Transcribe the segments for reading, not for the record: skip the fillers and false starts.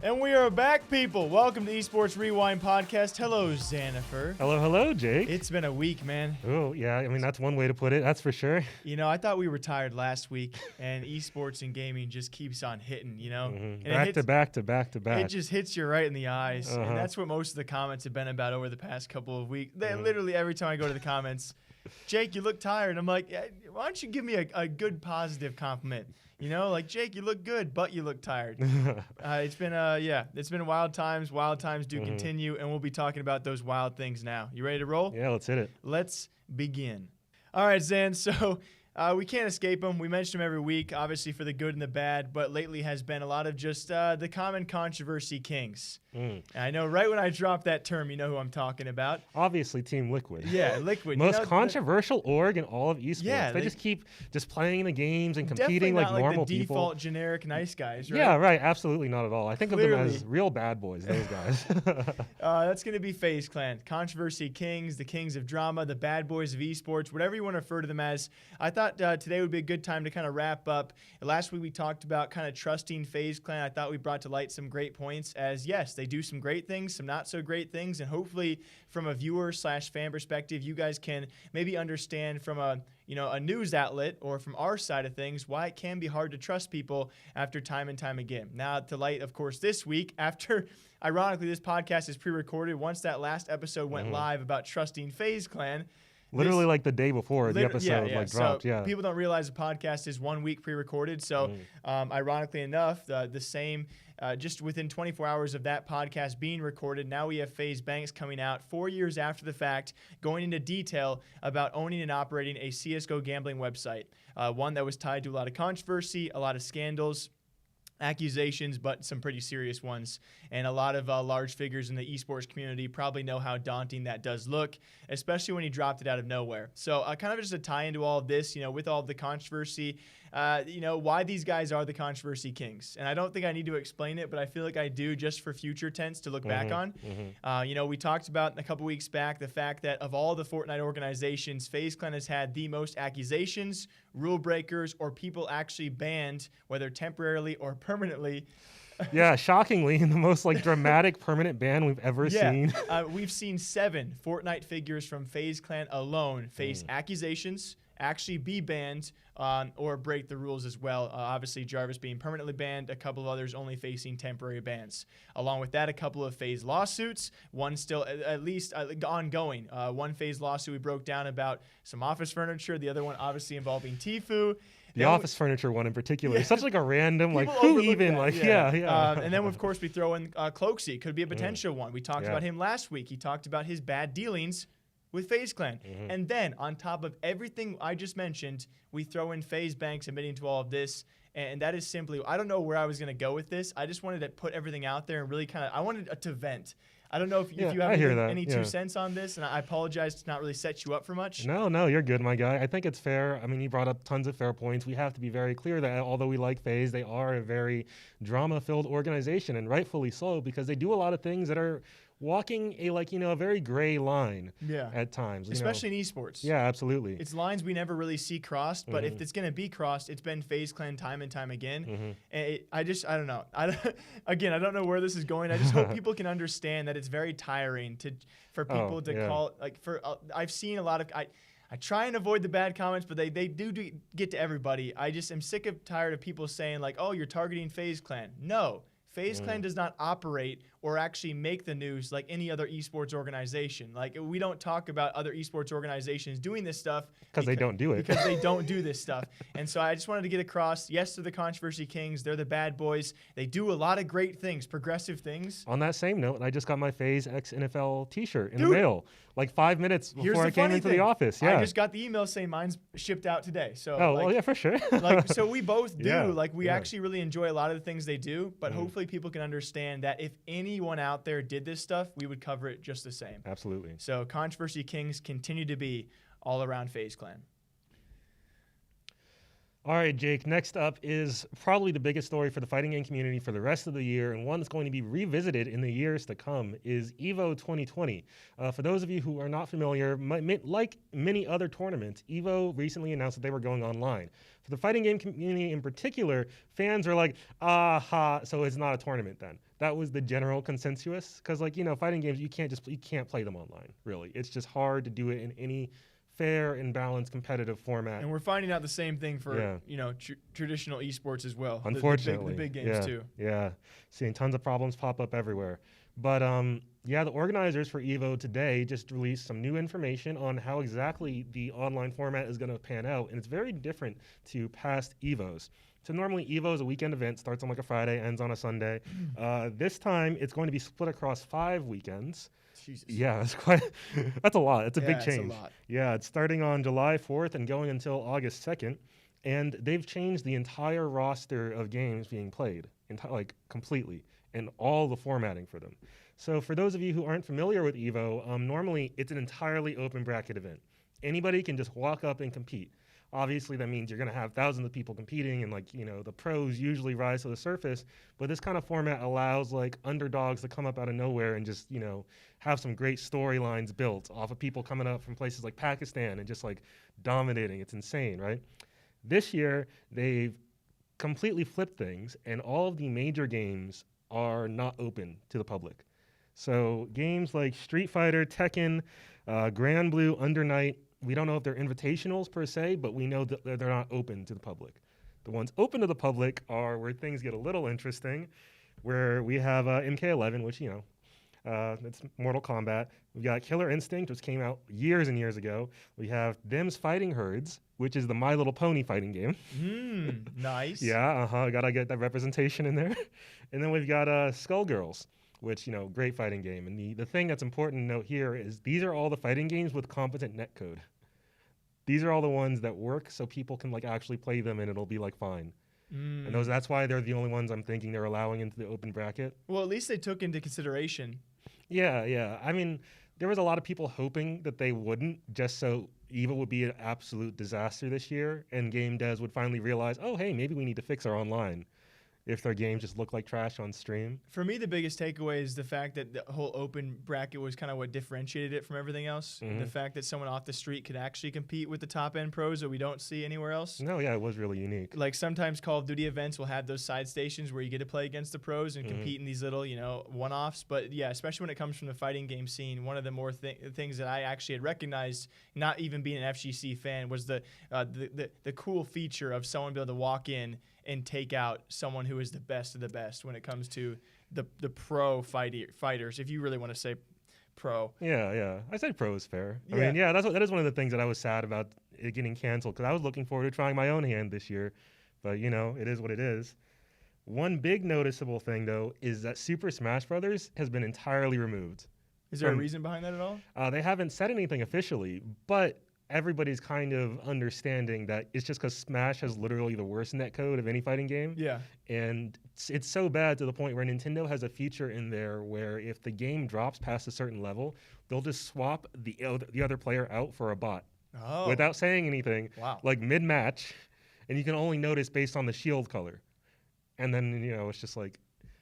And we are back, people. Welcome to Esports Rewind Podcast. Hello, Xanifer. Hello, Jake. It's been a week, man. Oh, yeah. I mean, that's one way to put it. That's for sure. You know, I thought we retired last week, and esports and gaming just keeps on hitting, you know? Mm-hmm. And back to back. It just hits you right in the eyes. And that's what most of the comments have been about over the past couple of weeks. Literally every time I go to the comments, Jake, you look tired. I'm like, why don't you give me a good positive compliment? You know, like, Jake, you look good, but you look tired. It's been wild times. Wild times do continue, and we'll be talking about those wild things now. You ready to roll? Yeah, let's hit it. Let's begin. All right, Zan, so we can't escape them. We mention them every week, obviously for the good and the bad, but lately has been a lot of just the common controversy kings. And I know right when I drop that term, you know who I'm talking about. Obviously, Team Liquid. Yeah, Liquid. Most controversial org in all of esports. Yeah, they just keep playing the games and competing like normal the people. Default generic nice guys, right? Yeah, right. Absolutely not at all. I think Clearly. of them as real bad boys, those guys. That's going to be FaZe Clan. Controversy kings, the kings of drama, the bad boys of esports, whatever you want to refer to them as. I thought today would be a good time to kind of wrap up. Last week we talked about kind of trusting FaZe Clan. I thought we brought to light some great points as, yes, they do some great things, some not so great things, and hopefully from a viewer/fan perspective, you guys can maybe understand from a news outlet or from our side of things why it can be hard to trust people after time and time again. Now, to light, of course, this week, after, ironically, this podcast is pre-recorded, once that last episode went live about trusting FaZe Clan, literally like the day before the episode dropped. So people don't realize the podcast is 1 week pre-recorded. So ironically enough, the same, just within 24 hours of that podcast being recorded, now we have FaZe Banks coming out 4 years after the fact, going into detail about owning and operating a CSGO gambling website, one that was tied to a lot of controversy, a lot of scandals, accusations, but some pretty serious ones. And a lot of large figures in the esports community probably know how daunting that does look, especially when he dropped it out of nowhere. So kind of just a tie into all of this, with all of the controversy, why these guys are the controversy kings. And I don't think I need to explain it, but I feel like I do just for future tense to look back on. We talked about a couple weeks back the fact that of all the Fortnite organizations, FaZe Clan has had the most accusations, rule breakers, or people actually banned, whether temporarily or permanently. Yeah, shockingly, the most dramatic permanent ban we've ever seen. We've seen 7 Fortnite figures from FaZe Clan alone face accusations, actually be banned, or break the rules as well. Obviously, Jarvis being permanently banned, a couple of others only facing temporary bans. Along with that, a couple of FaZe lawsuits, one still at least ongoing. One FaZe lawsuit we broke down about some office furniture, the other one obviously involving Tfue. The office furniture one in particular. Such a random, who even, and then, of course, we throw in Cloaksy. Could be a potential one. We talked about him last week. He talked about his bad dealings with FaZe Clan. And then, on top of everything I just mentioned, we throw in FaZe Banks admitting to all of this. And that is simply, I don't know where I was going to go with this. I just wanted to put everything out there and really I wanted to vent. I don't know if you have any 2 cents on this, and I apologize to not really set you up for much. No, you're good, my guy. I think it's fair. I mean, you brought up tons of fair points. We have to be very clear that although we like FaZe, they are a very drama-filled organization, and rightfully so, because they do a lot of things that are walking a very gray line at times. Especially in esports. Yeah, absolutely. It's lines we never really see crossed, but if it's going to be crossed, it's been FaZe Clan time and time again. And I don't know. I don't know where this is going. I just hope people can understand that it's very tiring for people to call, I've seen a lot of, I try and avoid the bad comments, but they do get to everybody. I just am sick of tired of people saying oh, you're targeting FaZe Clan. No. FaZe Clan does not operate or actually make the news like any other esports organization. We don't talk about other esports organizations doing this stuff. Because they don't do it. Because they don't do this stuff. And so I just wanted to get across, yes, they're the controversy kings. They're the bad boys. They do a lot of great things, progressive things. On that same note, I just got my FaZe X NFL t-shirt in the mail. 5 minutes before I came into the office. Yeah. I just got the email saying mine's shipped out today. So yeah, for sure. So we both do. We actually really enjoy a lot of the things they do, but hopefully people can understand that if anyone out there did this stuff, we would cover it just the same. Absolutely. So controversy kings continue to be all around FaZe Clan. All right, Jake, next up is probably the biggest story for the fighting game community for the rest of the year, and one that's going to be revisited in the years to come, is EVO 2020. For those of you who are not familiar, like many other tournaments, EVO recently announced that they were going online. For the fighting game community in particular, fans are like, aha, so it's not a tournament then. That was the general consensus, because fighting games, you can't play them online, really. It's just hard to do it in any fair and balanced competitive format. And we're finding out the same thing for traditional esports as well. Unfortunately, the big games too. Yeah, seeing tons of problems pop up everywhere. But the organizers for EVO today just released some new information on how exactly the online format is going to pan out, and it's very different to past EVOs. So normally EVO is a weekend event, starts on like a Friday, ends on a Sunday. This time it's going to be split across 5 weekends. Jesus. Yeah, that's a lot. It's a big change. It's a lot. Yeah, it's starting on July 4th and going until August 2nd. And they've changed the entire roster of games being played, completely, and all the formatting for them. So for those of you who aren't familiar with EVO, normally it's an entirely open bracket event. Anybody can just walk up and compete. Obviously, that means you're going to have thousands of people competing, and the pros usually rise to the surface. But this kind of format allows underdogs to come up out of nowhere and just have some great storylines built off of people coming up from places like Pakistan and just dominating. It's insane, right? This year they've completely flipped things, and all of the major games are not open to the public. So games like Street Fighter, Tekken, Grand Blue, Under Night. We don't know if they're invitationals per se, but we know that they're not open to the public. The ones open to the public are where things get a little interesting, where we have MK11, which, it's Mortal Kombat. We've got Killer Instinct, which came out years and years ago. We have Them's Fighting Herds, which is the My Little Pony fighting game. Nice. Yeah, gotta get that representation in there. And then we've got Skullgirls, which, great fighting game. And the thing that's important to note here is these are all the fighting games with competent netcode. These are all the ones that work so people can actually play them and it'll be fine. And that's why they're the only ones I'm thinking they're allowing into the open bracket. Well, at least they took into consideration. Yeah. I mean, there was a lot of people hoping that they wouldn't, just so EVO would be an absolute disaster this year and game devs would finally realize, oh, hey, maybe we need to fix our online if their games just look like trash on stream. For me, the biggest takeaway is the fact that the whole open bracket was kind of what differentiated it from everything else. The fact that someone off the street could actually compete with the top-end pros that we don't see anywhere else. No, yeah, it was really unique. Sometimes Call of Duty events will have those side stations where you get to play against the pros and compete in these little, one-offs. But, yeah, especially when it comes from the fighting game scene, one of the more things that I actually had recognized, not even being an FGC fan, was the cool feature of someone being able to walk in and take out someone who is the best of the best when it comes to the pro fighters, if you really want to say pro. Yeah. I say pro is fair. Yeah. I mean, yeah, that is one of the things that I was sad about it getting canceled, because I was looking forward to trying my own hand this year. But, it is what it is. One big noticeable thing, though, is that Super Smash Bros. Has been entirely removed. Is there a reason behind that at all? They haven't said anything officially, but everybody's kind of understanding that it's just because Smash has literally the worst netcode of any fighting game. Yeah. And it's so bad to the point where Nintendo has a feature in there where if the game drops past a certain level, they'll just swap the other player out for a bot. Oh. Without saying anything. Wow. Mid-match. And you can only notice based on the shield color. And then, it's just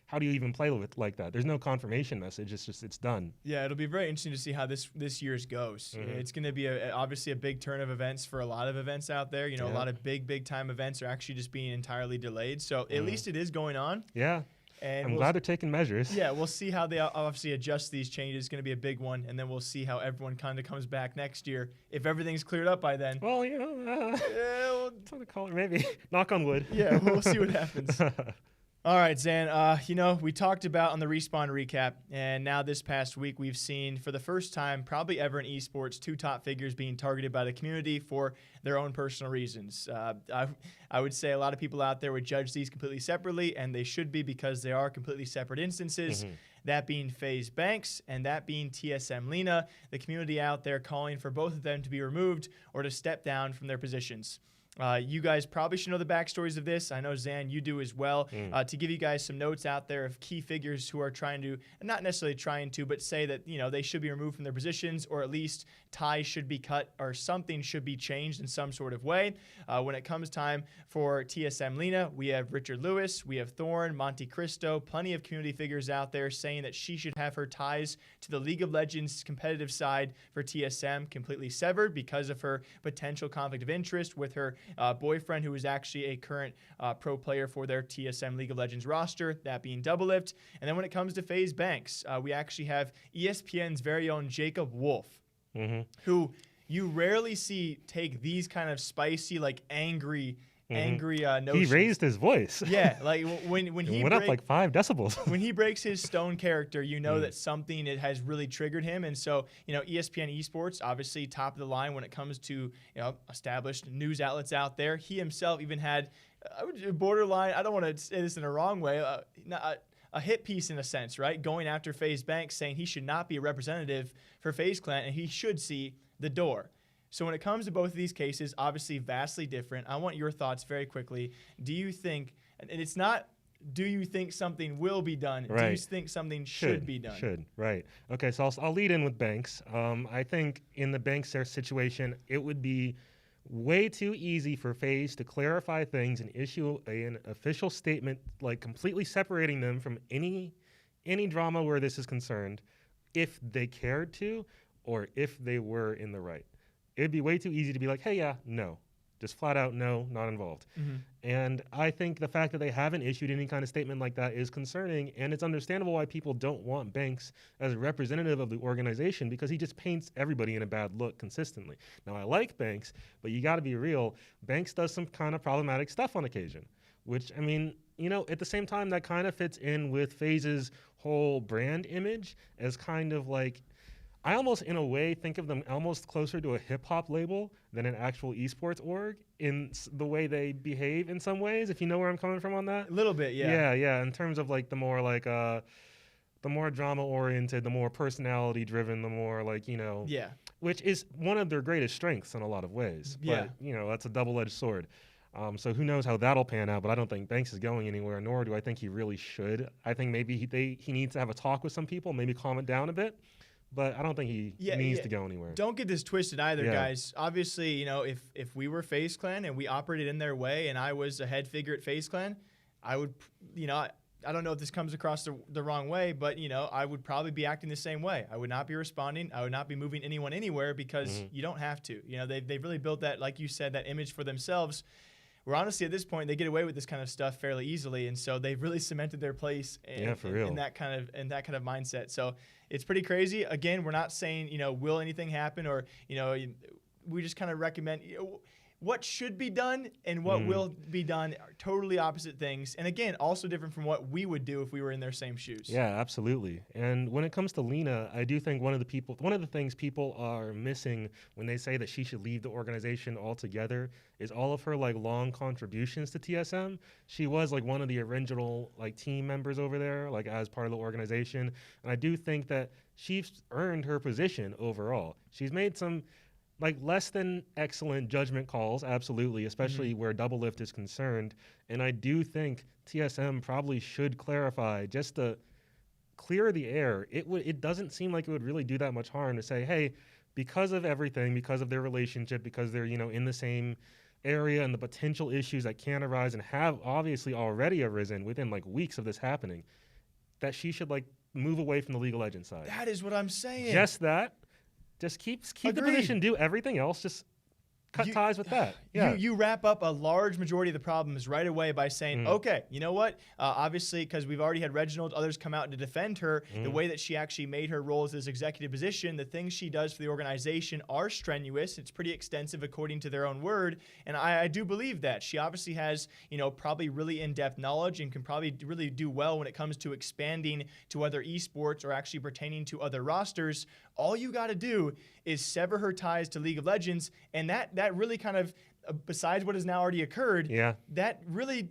how do you even play with like that? There's no confirmation message. It's done. Yeah, it'll be very interesting to see how this year's goes. It's going to be obviously a big turn of events for a lot of events out there. A lot of big time events are actually just being entirely delayed. So at least it is going on. Yeah. And I'm glad they're taking measures. Yeah, we'll see how they obviously adjust these changes. It's going to be a big one, and then we'll see how everyone kind of comes back next year. If everything's cleared up by then. Well, that's what I call it, maybe. Knock on wood. Yeah, we'll see what happens. All right, Zan, we talked about on the Respawn recap, and now this past week we've seen, for the first time probably ever in esports, 2 top figures being targeted by the community for their own personal reasons. I would say a lot of people out there would judge these completely separately, and they should be because they are completely separate instances, that being FaZe Banks and that being TSM Leena, the community out there calling for both of them to be removed or to step down from their positions. You guys probably should know the backstories of this. I know, Zan, you do as well. To give you guys some notes out there of key figures who are trying to, not necessarily trying to, but say that, they should be removed from their positions, or at least ties should be cut, or something should be changed in some sort of way. When it comes time for TSM Leena, we have Richard Lewis, we have Thorne, Monte Cristo, plenty of community figures out there saying that she should have her ties to the League of Legends competitive side for TSM completely severed because of her potential conflict of interest with her boyfriend, who is actually a current pro player for their TSM League of Legends roster, that being Doublelift. And then when it comes to FaZe Banks, we actually have ESPN's very own Jacob Wolf, who you rarely see take these kind of spicy, like angry notions. He raised his voice. Yeah, like when he went up like 5 decibels. When he breaks his stone character, that something it has really triggered him. And so, ESPN Esports, obviously top of the line when it comes to established news outlets out there. He himself even had borderline, I don't want to say this in a wrong way, a hit piece in a sense, right? Going after FaZe Banks, saying he should not be a representative for FaZe Clan and he should see the door. So when it comes to both of these cases, obviously vastly different. I want your thoughts very quickly. Do you think, and it's not, do you think something will be done? Right. Do you think something should be done? Right. Okay, so I'll lead in with Banks. I think in the Banks situation, it would be way too easy for FaZe to clarify things and issue an official statement, like completely separating them from any drama where this is concerned, if they cared to or if they were in the right. It'd be way too easy to be like, hey, yeah, no. Just flat out, no, not involved. And I think the fact that they haven't issued any kind of statement like that is concerning, and it's understandable why people don't want Banks as a representative of the organization, because he just paints everybody in a bad look consistently. Now, I like Banks, but you got to be real. Banks does some kind of problematic stuff on occasion, which, at the same time, that kind of fits in with FaZe's whole brand image as kind of like, I almost, in a way, think of them almost closer to a hip-hop label than an actual esports org in the way they behave in some ways, if you know where I'm coming from on that. A little bit, yeah. Yeah, in terms of, like, the more drama-oriented, the more personality-driven, the more, like, Yeah. Which is one of their greatest strengths in a lot of ways. Yeah. But, that's a double-edged sword. So who knows how that'll pan out, but I don't think Banks is going anywhere, nor do I think he really should. I think maybe he needs to have a talk with some people, maybe calm it down a bit. But I don't think he needs to go anywhere. Don't get this twisted either, guys. Obviously, if we were FaZe Clan and we operated in their way and I was a head figure at FaZe Clan, I would, I don't know if this comes across the wrong way, but, I would probably be acting the same way. I would not be responding. I would not be moving anyone anywhere because you don't have to. They've really built that, like you said, that image for themselves. Where honestly, at this point, they get away with this kind of stuff fairly easily, and so they've really cemented their place in that kind of mindset. So it's pretty crazy. Again, we're not saying will anything happen, or we just kind of recommend what should be done and what will be done are totally opposite things. And again, also different from what we would do if we were in their same shoes. Yeah, absolutely. And when it comes to Leena, I do think one of the things people are missing when they say that she should leave the organization altogether is all of her like long contributions to TSM. She was like one of the original like team members over there, like as part of the organization. And I do think that she's earned her position overall. She's made some like less than excellent judgment calls, absolutely, especially where Doublelift is concerned. And I do think TSM probably should clarify just to clear the air. It doesn't seem like it would really do that much harm to say, hey, because of everything, because of their relationship, because they're in the same area and the potential issues that can arise and have obviously already arisen within like weeks of this happening, that she should like move away from the League of Legends side. That is what I'm saying. Just that. Just keep the position, do everything else. Just cut ties with that. Yeah. You wrap up a large majority of the problems right away by saying, okay, you know what? Obviously, because we've already had Reginald, others come out to defend her, the way that she actually made her role as this executive position, the things she does for the organization are strenuous. It's pretty extensive according to their own word. And I do believe that. She obviously has, probably really in-depth knowledge and can probably really do well when it comes to expanding to other esports or actually pertaining to other rosters. All you got to do is sever her ties to League of Legends, and that really kind of besides what has now already occurred, Yeah. that really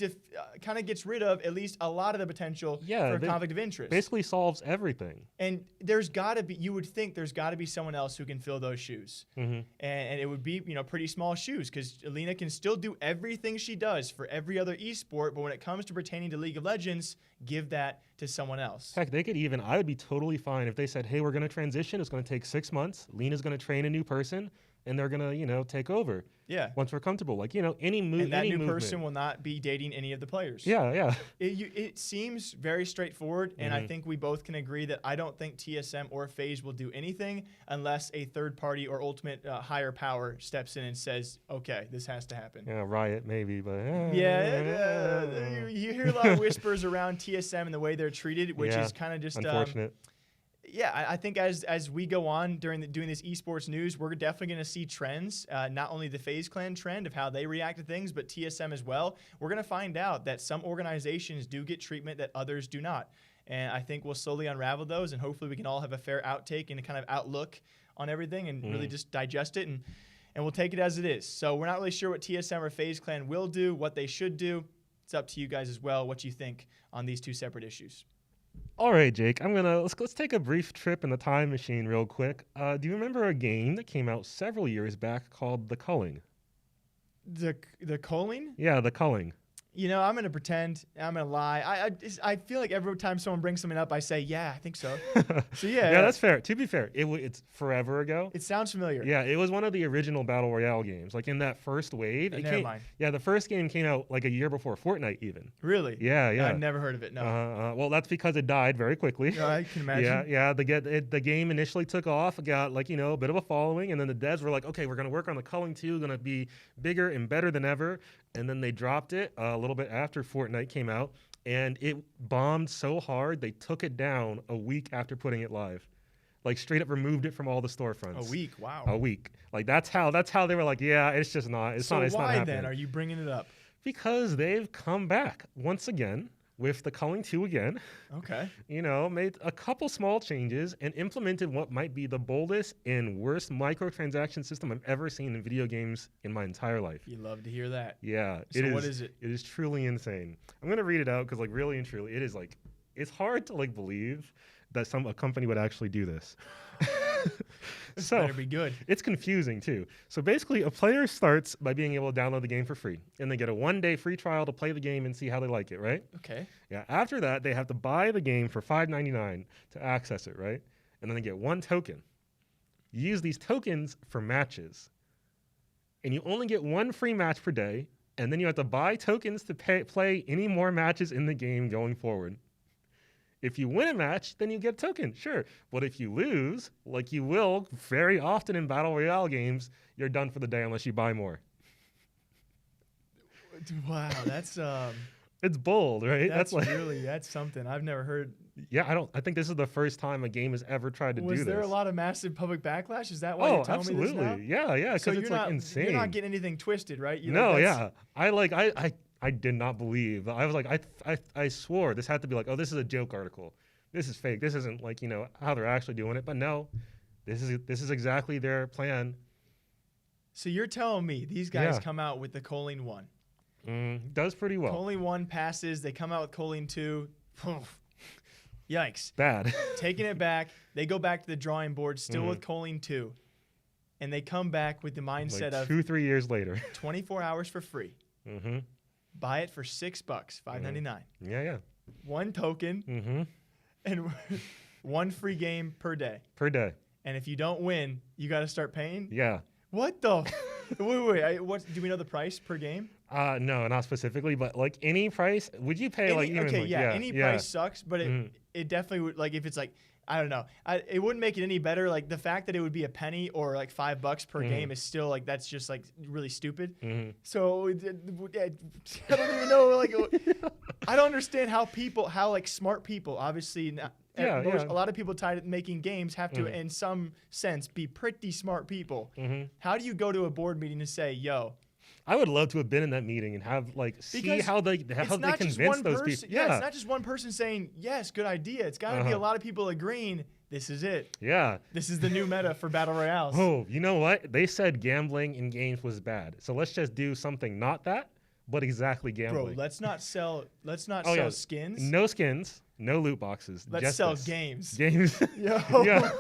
kind of gets rid of at least a lot of the potential Yeah, for a conflict of interest. Basically solves everything. And you would think there's got to be someone else who can fill those shoes. And it would be, pretty small shoes, because Leena can still do everything she does for every other esport, but when it comes to pertaining to League of Legends, give that to someone else. Heck, I would be totally fine if they said, hey, we're going to transition. It's going to take 6 months. Leena's going to train a new person, and they're going to, take over. Yeah. Once we're comfortable. Like, any move. And that new movement. person will not be dating any of the players. Yeah. It seems very straightforward, and I think we both can agree that I don't think TSM or FaZe will do anything unless a third party or ultimate higher power steps in and says, okay, this has to happen. Yeah, Riot maybe, but... You hear a lot of whispers around TSM and the way they're treated, which is kind of just... unfortunate. I think as we go on doing this esports news, we're definitely going to see trends, not only the FaZe Clan trend of how they react to things, but TSM as well. We're going to find out that some organizations do get treatment that others do not. And I think we'll slowly unravel those, and hopefully we can all have a fair outtake and a kind of outlook on everything and really just digest it, and we'll take it as it is. So we're not really sure what TSM or FaZe Clan will do, what they should do. It's up to you guys as well, what you think on these two separate issues. All right, Jake. Let's take a brief trip in the time machine real quick. Do you remember a game that came out several years back called The Culling? The culling? Yeah, The Culling. I'm going to pretend. I'm going to lie. I feel like every time someone brings something up, I say, yeah, I think so. So, yeah. Yeah, that's fair. To be fair, it's forever ago. It sounds familiar. Yeah, it was one of the original Battle Royale games. Like in that first wave. Never mind. Yeah, the first game came out like a year before Fortnite even. Really? Yeah. I've never heard of it, no. Well, that's because it died very quickly. No, I can imagine. Yeah. The game initially took off, got a bit of a following, and then the devs were like, okay, we're going to work on The Culling 2, going to be bigger and better than ever. And then they dropped it a little bit after Fortnite came out, and it bombed so hard they took it down a week after putting it live. Like straight up removed it from all the storefronts. A week, wow. A week. Like that's how they were like, yeah, it's just not. It's not happening. Then are you bringing it up? Because they've come back once again with The Culling 2 again. Okay. Made a couple small changes and implemented what might be the boldest and worst microtransaction system I've ever seen in video games in my entire life. You love to hear that. Yeah. So what is it? It is truly insane. I'm going to read it out because really and truly, it is it's hard to believe that a company would actually do this. This better be good. It's confusing too. So basically, a player starts by being able to download the game for free, and they get a 1-day free trial to play the game and see how they like it, right? Okay. Yeah. After that, they have to buy the game for $5.99 to access it, right? And then they get 1 token. You use these tokens for matches, and you only get 1 free match per day, and then you have to buy tokens to play any more matches in the game going forward. If you win a match, then you get a token, sure. But if you lose, like you will very often in Battle Royale games, you're done for the day unless you buy more. Wow, that's... It's bold, right? That's something. I've never heard... Yeah, I think this is the first time a game has ever tried to do this. Was there a lot a massive public backlash? Is that why you're telling me this now? Yeah, because it's insane. You're not getting anything twisted, right? I did not believe. I was like, I swore this had to be like, oh, this is a joke article. This is fake. This isn't how they're actually doing it. But no, this is exactly their plan. So you're telling me these guys come out with the Culling 1. Does pretty well. Culling 1 passes. They come out with Culling 2. Yikes. Bad. Taking it back. They go back to the drawing board still with Culling 2. And they come back with the mindset of 2-3 years later. 24 hours for free. Mm-hmm. Buy it for $6, $5.99. Yeah. 1 token and 1 free game per day. And if you don't win, you got to start paying? Yeah. What the? Wait. Do we know the price per game? No, not specifically, but any price. Would you pay any price sucks, but it definitely would. If it's I don't know, it wouldn't make it any better. The fact that it would be a penny or $5 per game is still that's just really stupid. So I don't even know. I don't understand how smart people, obviously, a lot of people tied to making games have to, in some sense, be pretty smart people. How do you go to a board meeting and say, "Yo"? I would love to have been in that meeting and have see how they convince those people. Yeah, it's not just one person saying yes, good idea. It's got to be a lot of people agreeing. This is it. Yeah. This is the new meta for battle royales. Oh, you know what? They said gambling in games was bad, so let's just do something not that, but exactly gambling. Bro, let's not sell skins. No skins. No loot boxes. Let's sell games. Games. Yo. Yeah.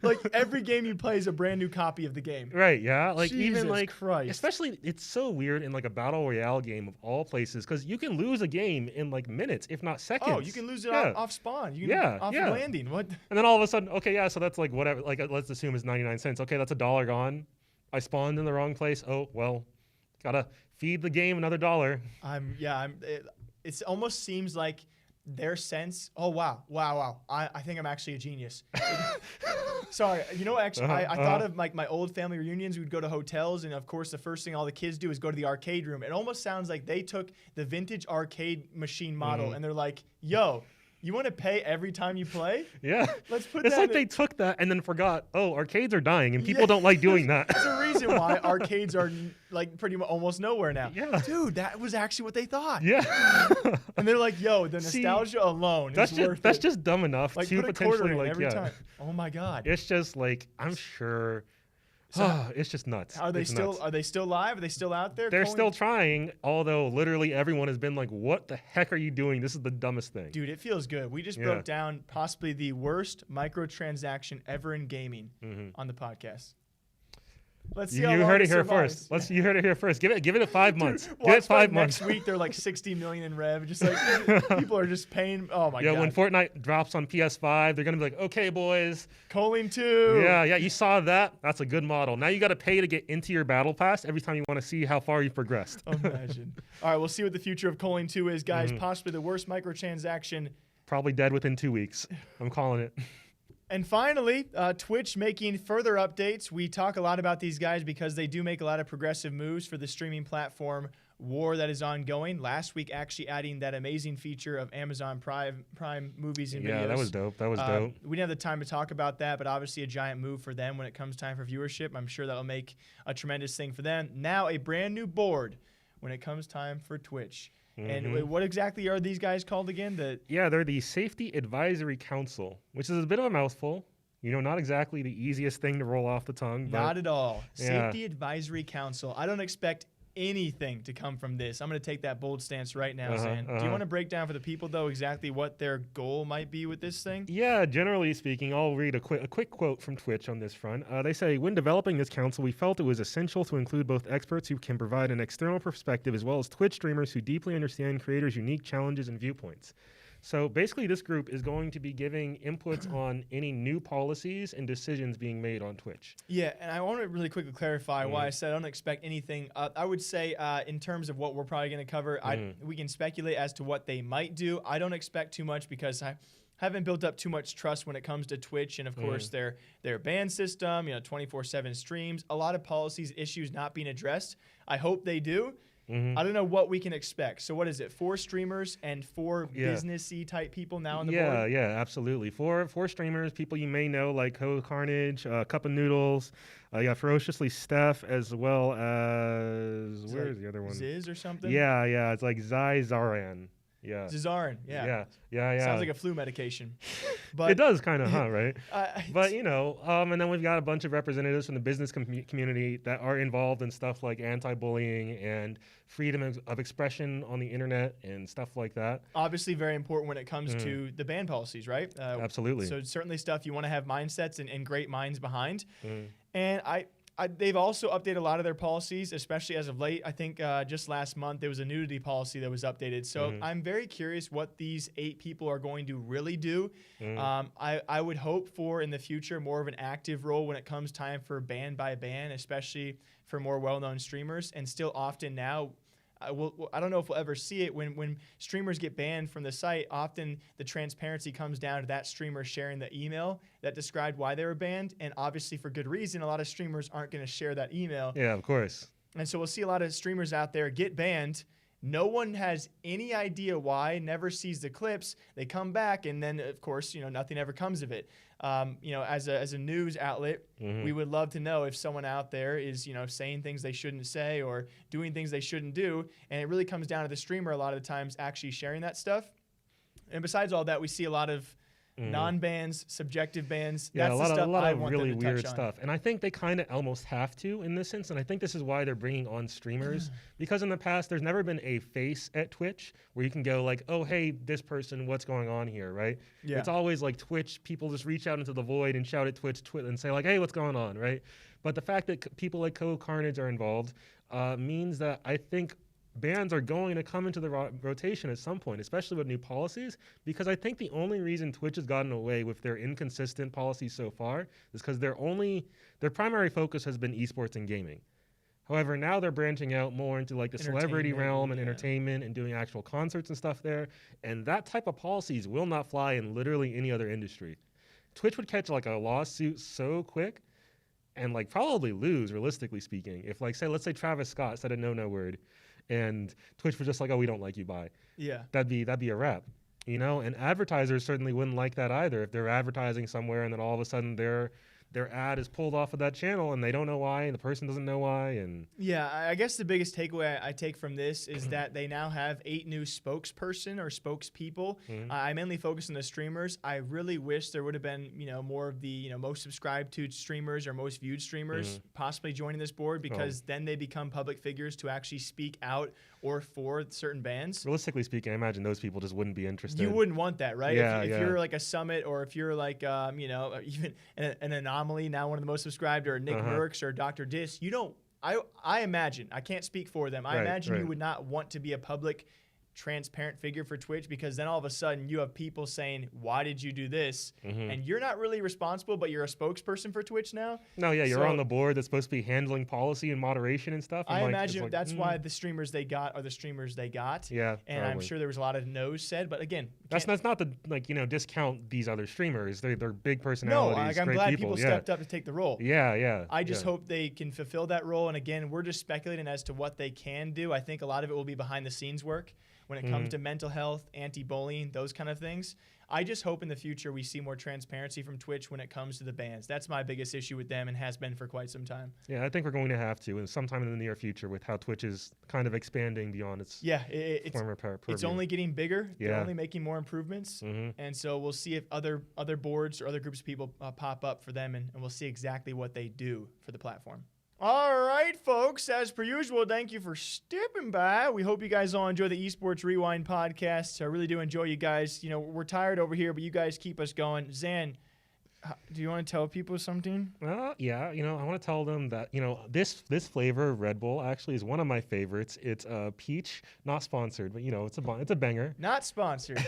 Like every game you play is a brand new copy of the game. Right, yeah. Like Jesus even like Christ. Especially it's so weird in like a battle royale game of all places because you can lose a game in like minutes, if not seconds. Oh, you can lose it off spawn. You can off landing. What? And then all of a sudden, okay, yeah, so that's like whatever. Like let's assume it's 99 cents. Okay, that's $1 gone. I spawned in the wrong place. Oh well, gotta feed the game another $1. It almost seems like their sense. Oh wow. I think I'm actually a genius. Sorry, you know, actually, I thought of like my old family reunions. We'd go to hotels, and of course, the first thing all the kids do is go to the arcade room. It almost sounds like they took the vintage arcade machine model, and they're like, "Yo, you want to pay every time you play? Yeah, let's put it's that." It's like they took that and then forgot. Oh, arcades are dying, and people don't like doing that. There's a reason why arcades are like pretty much almost nowhere now. Yeah, dude, that was actually what they thought. Yeah, and they're like, "Yo, the nostalgia alone that's is just worth it." That's just dumb enough like, to put a potentially quarter in every time. Oh my god, it's just like I'm sure. It's just nuts. Are they still live? Are they still out there? They're still trying, although literally everyone has been like, "What the heck are you doing? This is the dumbest thing." Dude, it feels good. We just broke down possibly the worst microtransaction ever in gaming on the podcast. Let's see. You heard it here first. You heard it here first. Give it 5 months. Give it 5 months. Next week they're like 60 million in rev. Just like people are just paying. Oh my god. Yeah, when Fortnite drops on PS5, they're gonna be like, "Okay, boys, Choline 2. Yeah, you saw that. That's a good model. Now you got to pay to get into your battle pass every time you want to see how far you've progressed." Imagine. All right, we'll see what the future of Choline 2 is, guys. Possibly the worst microtransaction. Probably dead within 2 weeks. I'm calling it. And finally, Twitch making further updates. We talk a lot about these guys because they do make a lot of progressive moves for the streaming platform war that is ongoing. Last week, actually adding that amazing feature of Amazon Prime movies and videos. Yeah, that was dope. Dope. We didn't have the time to talk about that, but obviously a giant move for them when it comes time for viewership. I'm sure that'll make a tremendous thing for them. Now a brand new board when it comes time for Twitch. And what exactly are these guys called again? They're the Safety Advisory Council, which is a bit of a mouthful. You know, not exactly the easiest thing to roll off the tongue. Not at all. Safety Advisory Council. I don't expect anything to come from this. I'm going to take that bold stance right now, Zan. Do you want to break down for the people, though, exactly what their goal might be with this thing? Yeah, generally speaking, I'll read a quick quote from Twitch on this front. They say, "When developing this council, we felt it was essential to include both experts who can provide an external perspective as well as Twitch streamers who deeply understand creators' unique challenges and viewpoints." So basically, this group is going to be giving inputs on any new policies and decisions being made on Twitch. Yeah, and I want to really quickly clarify why I said I don't expect anything. I would say in terms of what we're probably going to cover, we can speculate as to what they might do. I don't expect too much because I haven't built up too much trust when it comes to Twitch and, of course, their ban system, 24/7 streams, a lot of policies, issues not being addressed. I hope they do. I don't know what we can expect. So what is it? 4 streamers and 4 businessy type people now on the board? Yeah, absolutely. Four streamers, people you may know like Carnage, Cup of Noodles, Ferociously Steph, as well as where's the other one? Ziz or something? Yeah. It's like Zaran. Yeah. Zazarin, yeah. Sounds like a flu medication. But it does kind of, right? But, and then we've got a bunch of representatives from the business community that are involved in stuff like anti-bullying and freedom of expression on the internet and stuff like that. Obviously very important when it comes to the ban policies, right? Absolutely. So certainly stuff you want to have mindsets and great minds behind. And they've also updated a lot of their policies, especially as of late. I think just last month there was a nudity policy that was updated. So I'm very curious what these 8 people are going to really do. I would hope for in the future more of an active role when it comes time for ban by ban, especially for more well-known streamers. And still often now, I don't know if we'll ever see it when streamers get banned from the site. Often the transparency comes down to that streamer sharing the email that described why they were banned, and obviously for good reason. A lot of streamers aren't going to share that email. Yeah, of course. And so we'll see a lot of streamers out there get banned, No one has any idea why, never sees the clips. They come back, and then, of course, nothing ever comes of it. As a news outlet, we would love to know if someone out there is, saying things they shouldn't say or doing things they shouldn't do. And it really comes down to the streamer a lot of the times actually sharing that stuff. And besides all that, we see a lot of non-bans, subjective bans. Yeah, that's a lot I of want really them to weird touch on. stuff. And I think they kind of almost have to in this sense. And I think this is why they're bringing on streamers. Because in the past, there's never been a face at Twitch where you can go like, oh, hey, this person, what's going on here, right? Yeah. It's always like Twitch, people just reach out into the void and shout at Twitch and say like, hey, what's going on, right? But the fact that people like Carnage are involved means that I think bans are going to come into the rotation at some point, especially with new policies, because I think the only reason Twitch has gotten away with their inconsistent policies so far is because their primary focus has been esports and gaming. However, now they're branching out more into like the celebrity realm and entertainment and doing actual concerts and stuff there. And that type of policies will not fly in literally any other industry. Twitch would catch like a lawsuit so quick and like probably lose, realistically speaking, if like let's say Travis Scott said a no word and Twitch was just like, oh, we don't like you, bye. Yeah. That'd be a wrap, and advertisers certainly wouldn't like that either. If they're advertising somewhere and then all of a sudden their ad is pulled off of that channel and they don't know why and the person doesn't know why. And yeah, I guess the biggest takeaway I take from this is that they now have 8 new spokesperson or spokespeople. I mainly focus on the streamers. I really wish there would have been, more of the, most subscribed to streamers or most viewed streamers possibly joining this board, because then they become public figures to actually speak out or for certain bans. Realistically speaking, I imagine those people just wouldn't be interested. You wouldn't want that, right? Yeah, if you're like a Summit, or if you're like, even an Anomaly, now one of the most subscribed, or Nick Merckx or Dr. Dis, I imagine, I can't speak for them. I imagine you would not want to be a public, transparent figure for Twitch, because then all of a sudden you have people saying, why did you do this? And you're not really responsible, but you're a spokesperson for Twitch now. No, yeah, you're on the board that's supposed to be handling policy and moderation and stuff. And I imagine that's why the streamers they got are the streamers they got. Yeah, and probably. I'm sure there was a lot of no's said, but again, that's not to discount these other streamers. They're big personalities. No, I'm great glad people stepped up to take the role. Yeah. I just hope they can fulfill that role. And again, we're just speculating as to what they can do. I think a lot of it will be behind the scenes work when it comes to mental health, anti-bullying, those kind of things. I just hope in the future we see more transparency from Twitch when it comes to the bans. That's my biggest issue with them and has been for quite some time. Yeah, I think we're going to have to, and sometime in the near future, with how Twitch is kind of expanding beyond its former purview. It's only getting bigger. Yeah. They're only making more improvements. And so we'll see if other boards or other groups of people pop up for them, and we'll see exactly what they do for the platform. All right, folks, as per usual, thank you for stepping by. We hope you guys all enjoy the Esports Rewind podcast. I really do enjoy you guys. We're tired over here, but you guys keep us going. Zan, do you want to tell people something? Yeah, I want to tell them that, this flavor of Red Bull actually is one of my favorites. It's peach, not sponsored, but, it's a banger. Not sponsored.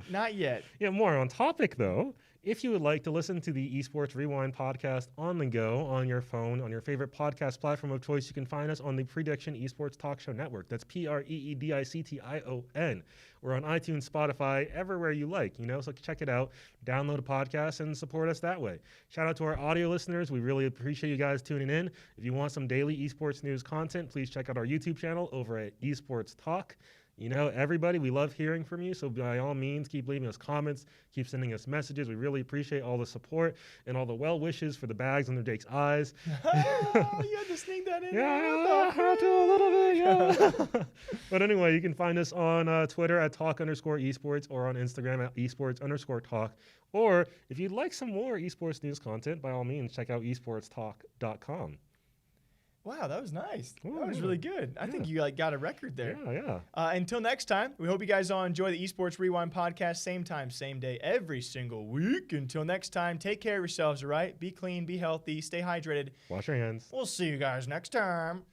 not yet. Yeah, more on topic, though. If you would like to listen to the Esports Rewind podcast on the go, on your phone, on your favorite podcast platform of choice, you can find us on the Prediction Esports Talk Show Network. That's PREEDICTION. We're on iTunes, Spotify, everywhere you like, so check it out, download a podcast, and support us that way. Shout out to our audio listeners. We really appreciate you guys tuning in. If you want some daily esports news content, please check out our YouTube channel over at Esports Talk. Everybody, we love hearing from you. So by all means, keep leaving us comments, keep sending us messages. We really appreciate all the support and all the well wishes for the bags under Jake's eyes. Oh, you had to sneak that in. Yeah, I had to a little bit, yeah. But anyway, you can find us on Twitter at talk_esports or on Instagram at esports_talk. Or if you'd like some more esports news content, by all means, check out esportstalk.com. Wow, that was nice. That was really good. I think you got a record there. Yeah. Until next time, we hope you guys all enjoy the Esports Rewind podcast. Same time, same day, every single week. Until next time, take care of yourselves, all right? Be clean, be healthy, stay hydrated. Wash your hands. We'll see you guys next time.